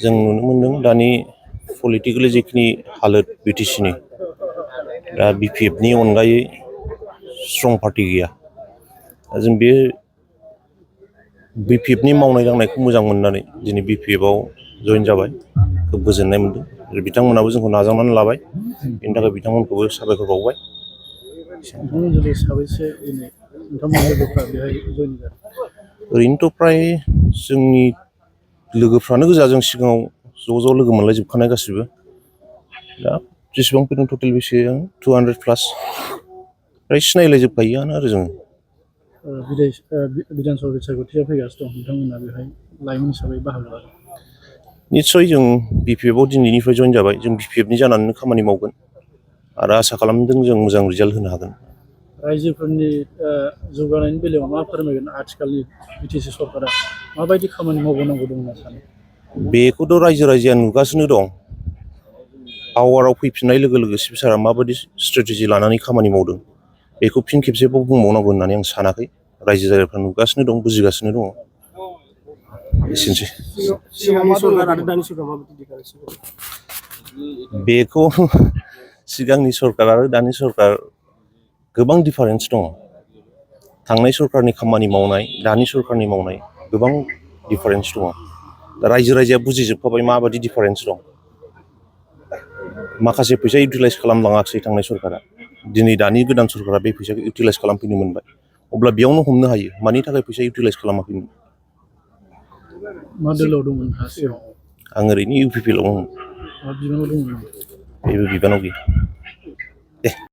जों नुनो मोन्दों दानि पलिटिकेलि जिखिनि हालोद बिटिसिनि दा बिपिएफनि अनगायै स्ट्रं पार्टि गैया। जों बे बिपिएफनि मावनाय दांनायखौ मोजां मोननानै दिनै बिपिएफआव जइन जाबाय। खोब गोजोननाय मोनदों आरो बिथांमोनाबो जोंखौ नाजावनानै लाबाय, बेनि थाखाय बिथांमोनखौबो साबायखर बावबाय। नोंथांमोनजों साबैसे दिनै नोंथांमोननि लोगोफ्रा बेहाय जइन जादों? ओरैनोथ' फ्राय जोंनि लोगोफ्रानो गोजा, जों सिगाङाव ज' लोगो मोनलायजोबखानाय गासिबो। दा जेसेबां फैदों टटेल बेसे 200+ फ्राय सिनायलायजोबखायोआनो आरो जोङो। बिधान सभा सायख'थिया फैगासिनो दं, नोंथांमोना बेहाय लाइमोन हिसाबै बाहागो लागोन? निस्सय जों बिपिएफआव दिनैनिफ्राय जइन जाबाय। जों बिपिएफनि जानानैनो खामानि मावगोन आरो आसा खालामदों जों मोजां रिजाल्ट होनो हागोन। रायजोफोरनि जौगानायनि बेलायाव मा फोरमायगोन? आथिखालनि बिटिसि सरकारा माबायदि खामानि मावबावनांगौ दं होनना सानो? बेखौथ' रायजोआ नुगासिनो दं। पावाराव फैफिननाय लोगो लोगो चिफ सारा माबायदि स्ट्रेटेजि लानानै खामानि मावदों, बेखौ फिन खेबसेबाव बुंबावनांगौ होननानै आं सानाखै। रायजो राजाफ्रा नुगासिनो दं, बुजिगासिनो दङ। एसेनोसै। बेखौ सिगांनि सरकार आरो दानि सरकार गोबां डिफारेन्स दङ। थांनाय सरकारनि खामानि मावनाय, दानि सरकारनि मावनाय गोबां डिफारेन्स दङ। दा रायजोआ बुजिजोबखाबाय माबायदि डिफारेन्स दं। माखासे फैसा इउटिलाइस खालामलाङाखिसै थांनाय सरकारा, दिनै दानि गोदान सरकारा बे फैसाखौ इउटिलाइस खालामफैनो मोनबाय। अब्ला बेयावनो हमनो हायो मानि थाखाय फैसा इउटिलाइस खालामाखैमोन। मा दोलोआव दंमोन नोंथाङा सिगाङाव? आं ओरैनो UPPL आव दंमोन। मा बिबानाव दंमोन? जेबो बिबानाव गैया। दे।